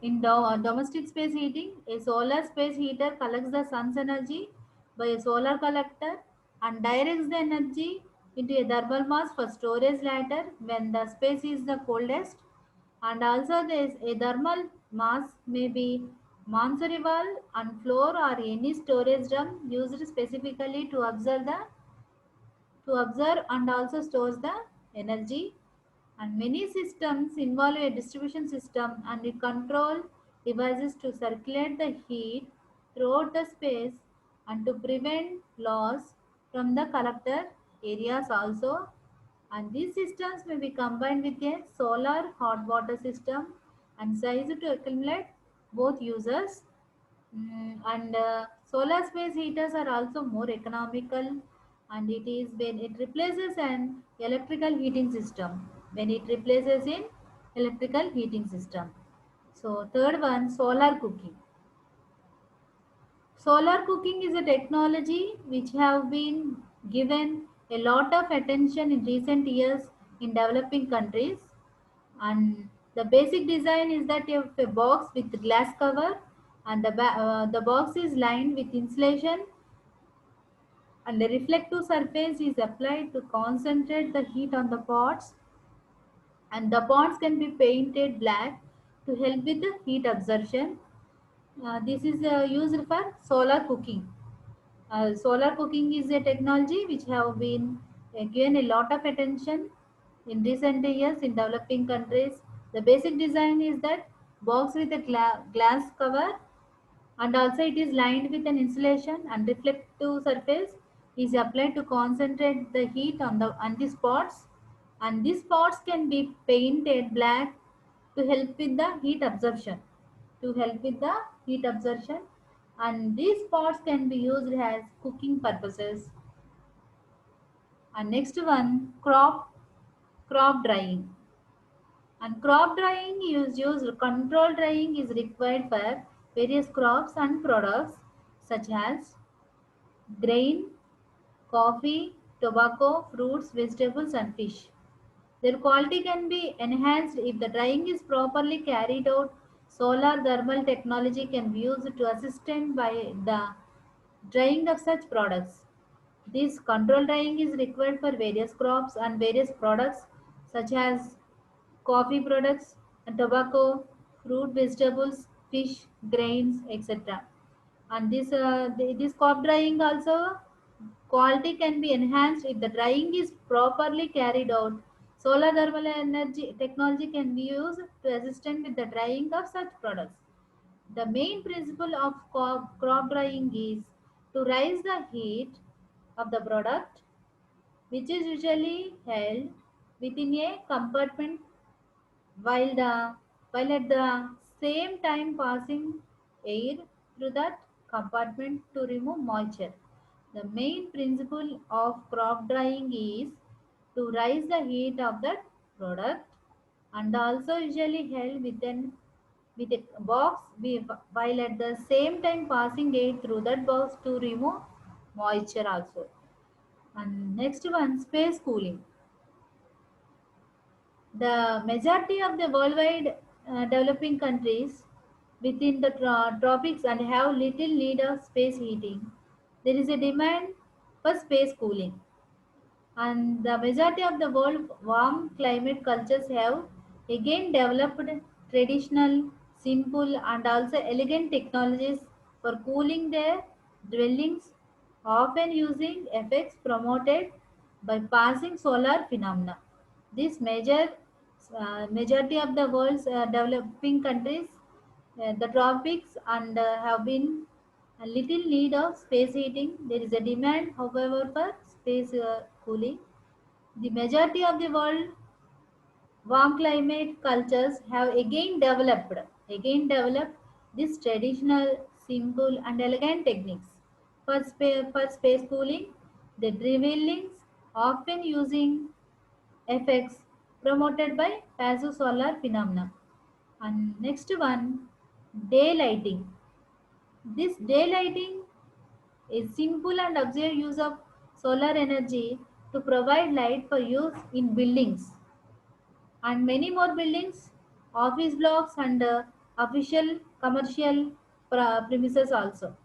In domestic space heating, a solar space heater collects the sun's energy by a solar collector and directs the energy into a thermal mass for storage later when the space is the coldest. And also, there is a thermal mass may be monsory wall and floor or any storage drum used specifically to observe and also stores the energy. And many systems involve a distribution system and it control devices to circulate the heat throughout the space and to prevent loss from the collector areas also. And these systems may be combined with a solar hot water system and sized to accumulate both users. And solar space heaters are also more economical, and it is when it replaces an electrical heating system. When it replaces in electrical heating system. So third one, solar cooking. Solar cooking is a technology which have been given a lot of attention in recent years in developing countries, and the basic design is that you have a box with glass cover and the box is lined with insulation and the reflective surface is applied to concentrate the heat on the pots, and the pots can be painted black to help with the heat absorption. This is used for solar cooking. Solar cooking is a technology which have been given a lot of attention in recent years in developing countries. The basic design is that box with a glass cover, and also it is lined with an insulation and reflective surface is applied to concentrate the heat on the spots, and these spots can be painted black to help with the heat absorption to help with the heat absorption and these spots can be used as cooking purposes. And next one, crop drying. And crop drying is used control drying is required for various crops and products such as grain, coffee, tobacco, fruits, vegetables, and fish. Their quality can be enhanced if the drying is properly carried out. Solar thermal technology can be used to assist in by the drying of such products. This control drying is required for various crops and various products such as coffee products, and tobacco, fruit, vegetables, fish, grains, etc. And this crop drying also quality can be enhanced if the drying is properly carried out. Solar thermal energy technology can be used to assist with the drying of such products. The main principle of crop drying is to raise the heat of the product, which is usually held within a compartment while the while at the same time passing air through that compartment to remove moisture. The main principle of crop drying is to raise the heat of that product and also usually held within with a box while at the same time passing air through that box to remove moisture also. And next one, space cooling. The majority of the worldwide developing countries within the tropics and have little need of space heating. There is a demand for space cooling, and the majority of the world warm climate cultures have again developed traditional, simple, and also elegant technologies for cooling their dwellings, often using effects promoted by passing solar phenomena. This majority of the world's developing countries, the tropics, and have been a little need of space heating. There is a demand, however, for space cooling. The majority of the world warm climate cultures have again developed these traditional, simple, and elegant techniques for space cooling. The drillings often using effects promoted by passive solar phenomena. And next one, daylighting. This daylighting is simple and observed use of solar energy to provide light for use in buildings and many more buildings, office blocks, and official commercial premises also.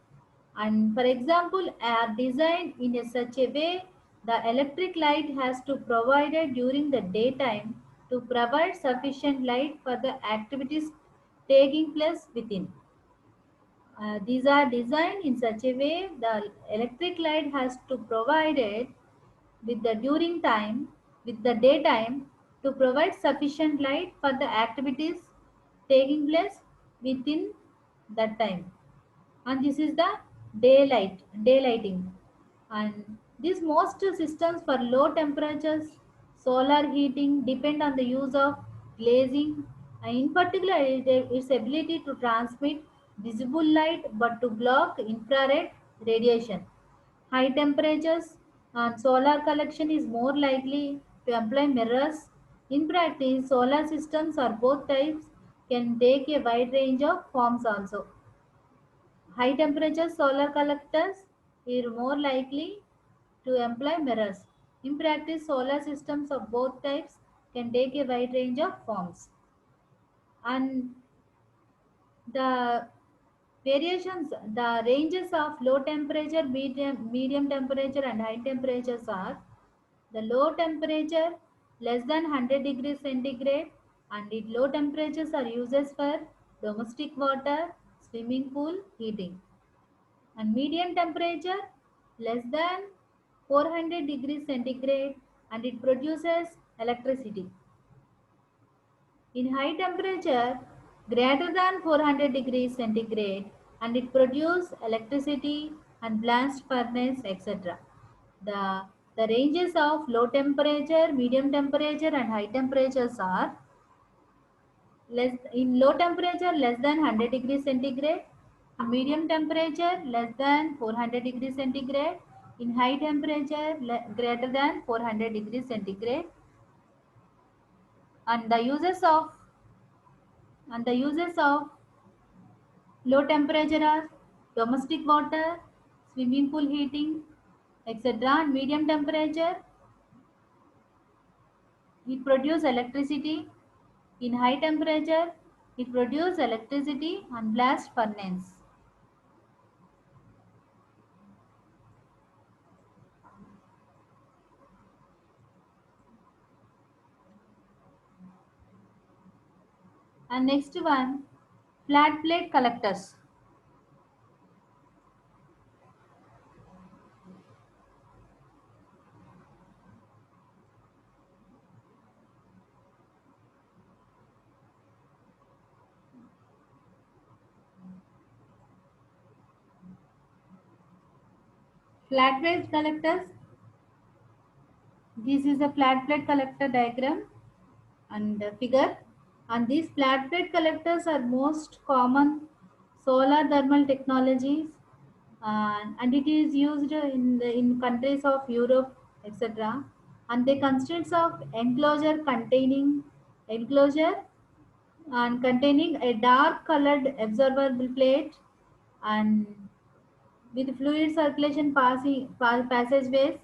And for example, are designed in a such a way the electric light has to provided during the daytime to provide sufficient light for the activities taking place within. These are designed in such a way the electric light has to provided with the during time with the daytime to provide sufficient light for the activities taking place within that time. And this is the daylighting. And these most systems for low temperatures solar heating depend on the use of glazing, and in particular its ability to transmit visible light but to block infrared radiation. High temperatures and solar collection is more likely to employ mirrors. In practice, solar systems or both types can take a wide range of forms also. High temperature solar collectors are more likely to employ mirrors. In practice, solar systems of both types can take a wide range of forms. And the variations, the ranges of low temperature, medium temperature, and high temperatures are the low temperature less than 100 degrees centigrade, and it low temperatures are uses for domestic water, swimming pool heating. And medium temperature less than 400 degrees centigrade, and it produces electricity. In high temperature greater than 400 degrees centigrade, and it produces electricity and blast furnace, etc. The, the ranges of low temperature, medium temperature, and high temperatures are less in low temperature less than 100 degrees centigrade, medium temperature less than 400 degrees centigrade, in high temperature greater than 400 degrees centigrade. And the uses of low temperature are domestic water, swimming pool heating, etc. And medium temperature it produces electricity, in high temperature it produces electricity and blast furnace. And next one, flat plate collectors. Flat plate collectors. This is a flat plate collector diagram and figure. And these flat plate collectors are most common solar thermal technologies, and it is used in countries of Europe, etc. And they consist of enclosure and containing a dark colored absorbable plate, and with fluid circulation passageways,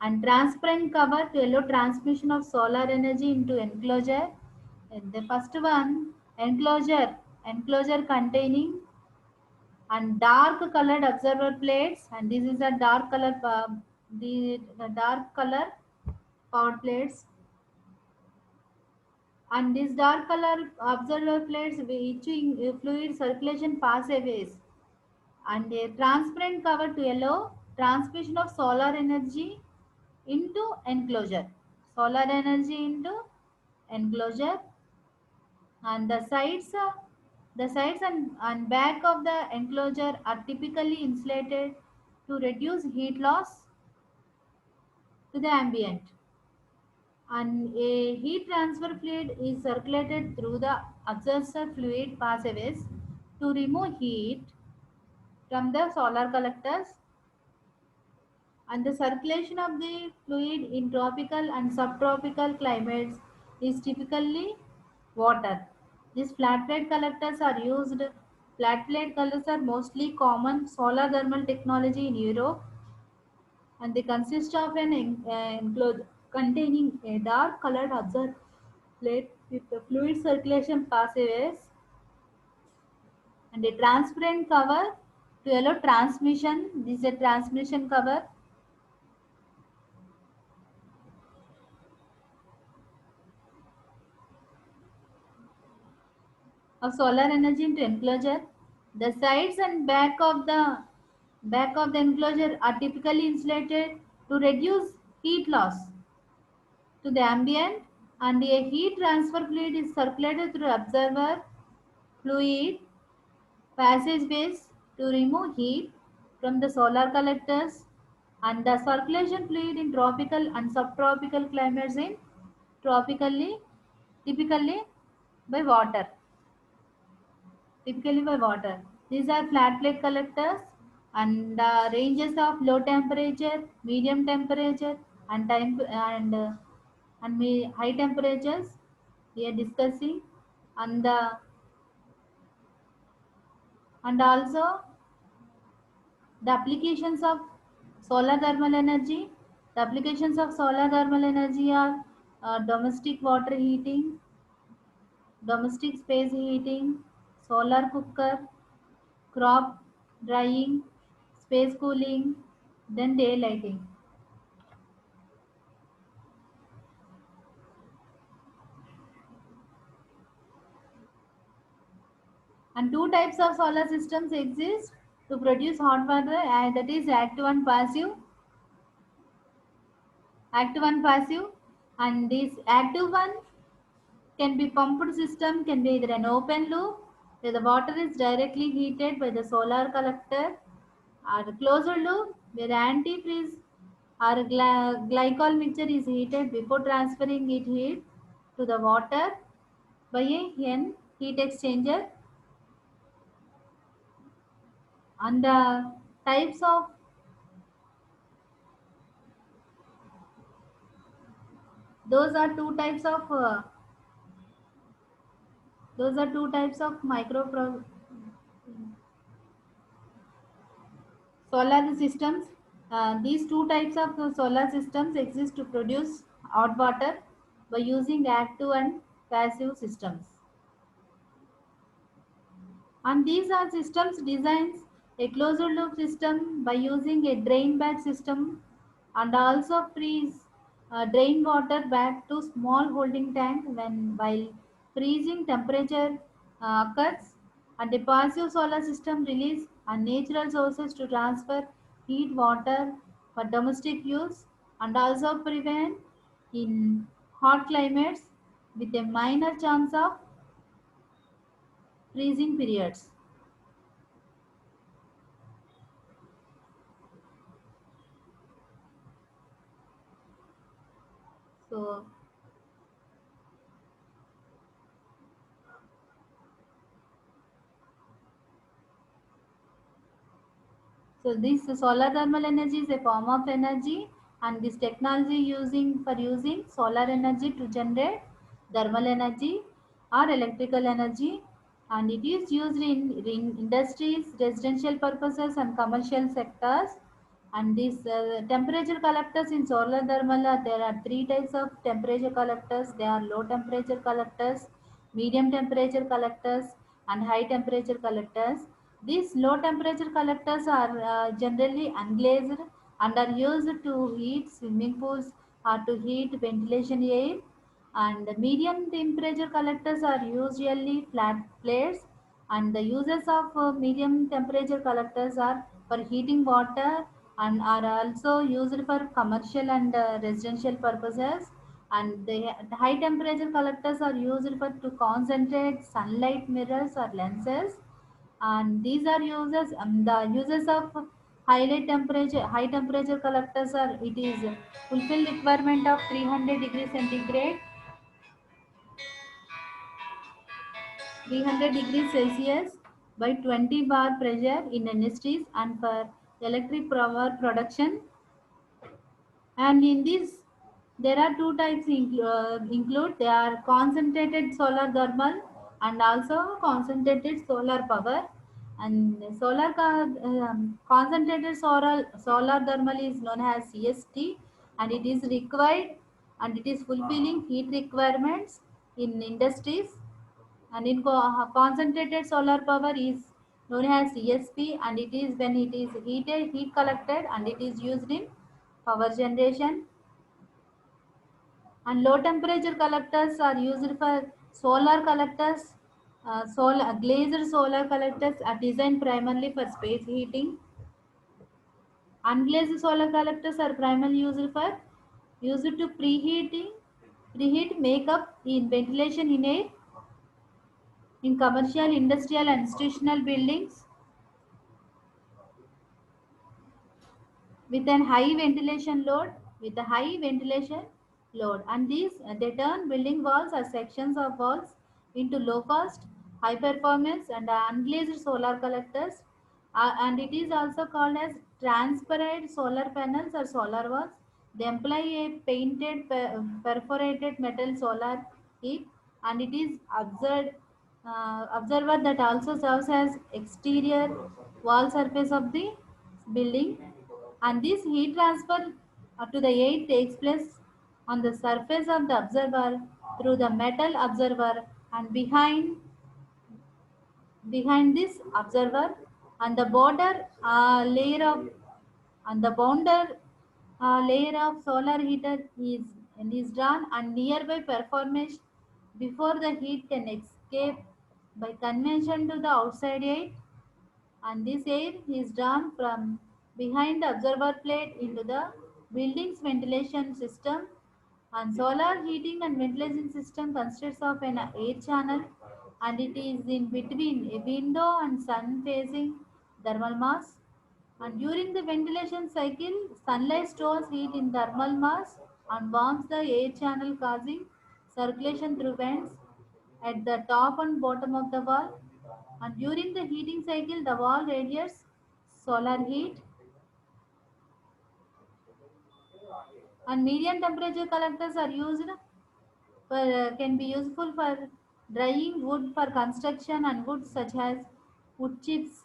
and transparent cover to allow transmission of solar energy into enclosure. And the first one, enclosure containing and dark colored observer plates, and this is a dark color the dark color power plates. And these dark color observer plates which fluid circulation passageways, and a transparent cover to allow transmission of solar energy into enclosure. Solar energy into enclosure. And the sides and back of the enclosure are typically insulated to reduce heat loss to the ambient. And a heat transfer fluid is circulated through the absorber fluid passageways to remove heat from the solar collectors. And the circulation of the fluid in tropical and subtropical climates is typically water. These flat plate collectors are used. Flat plate collectors are mostly common solar thermal technology in Europe, and they consist of an enclosure containing a dark colored observer plate with the fluid circulation passageways, and a transparent cover to allow transmission. This is a transmission cover of solar energy into enclosure. The sides and back of the enclosure are typically insulated to reduce heat loss to the ambient, and a heat transfer fluid is circulated through observer fluid passageways to remove heat from the solar collectors, and the circulation fluid in tropical and subtropical climates in tropically typically by water typically by water. These are flat plate collectors, and ranges of low temperature, medium temperature, and high temperatures. We are discussing, and also the applications of solar thermal energy. The applications of solar thermal energy are domestic water heating, domestic space heating, solar cooker, crop drying, space cooling, then daylighting. And two types of solar systems exist to produce hot water, and that is active and passive. Active and passive, and this active one can be pumped system, can be either an open loop where the water is directly heated by the solar collector, or a closed loop where the antifreeze or glycol mixture is heated before transferring it heat to the water by a N heat exchanger. And the types of those are two types of micro solar systems. These two types of solar systems exist to produce hot water by using active and passive systems. And these are systems designs a closed loop system by using a drain back system, and also freeze drain water back to small holding tank when while freezing temperature occurs, and a passive solar system release and natural sources to transfer heat water for domestic use, and also prevent in hot climates with a minor chance of freezing periods. So So this solar thermal energy is a form of energy, and this technology using for using solar energy to generate thermal energy or electrical energy, and it is used in industries, residential purposes, and commercial sectors. And these temperature collectors in solar thermal, there are three types of temperature collectors. They are low temperature collectors, medium temperature collectors, and high temperature collectors. These low temperature collectors are generally unglazed and are used to heat swimming pools or to heat ventilation air. And the medium temperature collectors are usually flat plates, and the uses of medium temperature collectors are for heating water and are also used for commercial and residential purposes. And the high temperature collectors are used for to concentrate sunlight mirrors or lenses, and these are uses the uses of high temperature collectors are it is fulfill requirement of 300 degrees centigrade, 300 degrees Celsius by 20 bar pressure in industries and for electric power production. And in this, there are two types include they are concentrated solar thermal and also concentrated solar power. And concentrated solar thermal is known as CST, and it is required and it is fulfilling heat requirements in industries. And in concentrated solar power is known as ESP, and it is when it is heat collected, and it is used in power generation. And low temperature collectors are used for solar collectors. Glazed solar collectors are designed primarily for space heating. Unglazed solar collectors are primarily used to preheat makeup in ventilation in air in commercial, industrial, and institutional buildings with an high ventilation load. With a high ventilation load, and these they turn building walls or sections of walls into low cost, high performance, and unglazed solar collectors. And it is also called as transparent solar panels or solar walls. They employ a painted perforated metal solar heat, and it is observer that also serves as exterior wall surface of the building. And this heat transfer to the air takes place on the surface of the observer through the metal observer, and behind this observer, and the border layer of and the bounder layer of solar heater is drawn and nearby performance before the heat can escape by convection to the outside air. And this air is drawn from behind the observer plate into the building's ventilation system. And solar heating and ventilation system consists of an air channel, and it is in between a window and sun facing thermal mass. And during the ventilation cycle, sunlight stores heat in thermal mass and warms the air channel, causing circulation through vents at the top and bottom of the wall. And during the heating cycle, the wall radiates solar heat. And medium temperature collectors are used can be useful for drying wood for construction and wood such as wood chips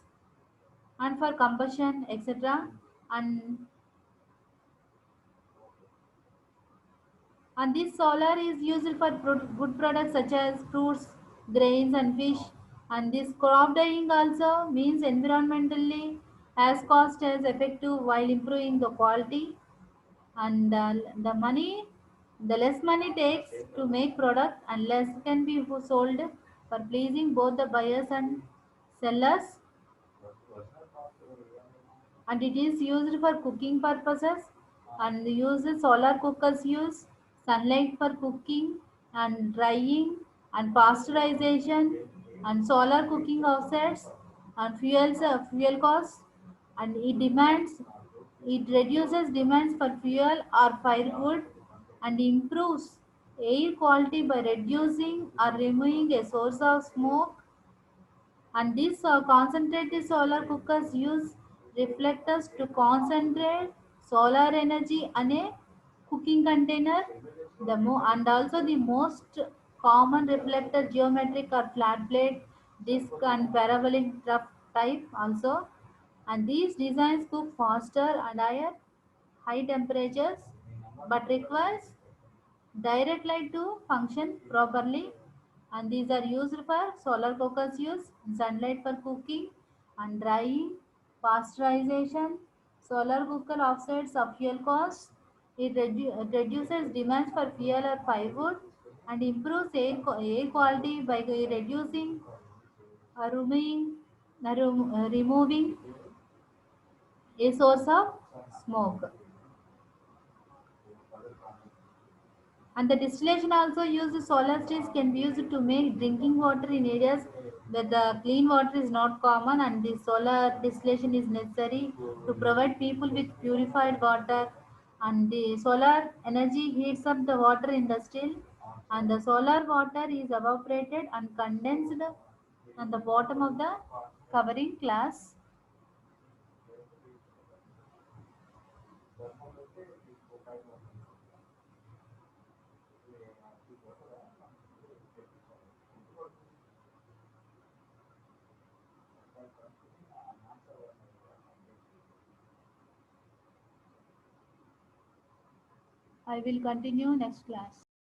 and for combustion, etc. And this solar is used for food products such as fruits, grains, and fish. And this crop dyeing also means environmentally as cost as effective while improving the quality. And the less money takes to make product, and less can be sold for pleasing both the buyers and sellers. And it is used for cooking purposes, and uses solar cookers use sunlight for cooking and drying and pasteurization. And solar cooking offsets and fuel costs, and it reduces demands for fuel or firewood, and improves air quality by reducing or removing a source of smoke. And these concentrated solar cookers use reflectors to concentrate solar energy on a cooking container. And also the most common reflector geometric or flat plate, disc, and parabolic trough type also. And these designs cook faster and high temperatures, but requires direct light to function properly. And these are used for solar focus use, sunlight for cooking and drying, pasteurization. Solar cooker offsets of fuel costs. It reduces demands for fuel or firewood, and improves air quality by reducing removing a source of smoke. And the distillation also used solar steels can be used to make drinking water in areas where the clean water is not common, and the solar distillation is necessary to provide people with purified water. And the solar energy heats up the water in the still, and the solar water is evaporated and condensed on the bottom of the covering glass. I will continue next class.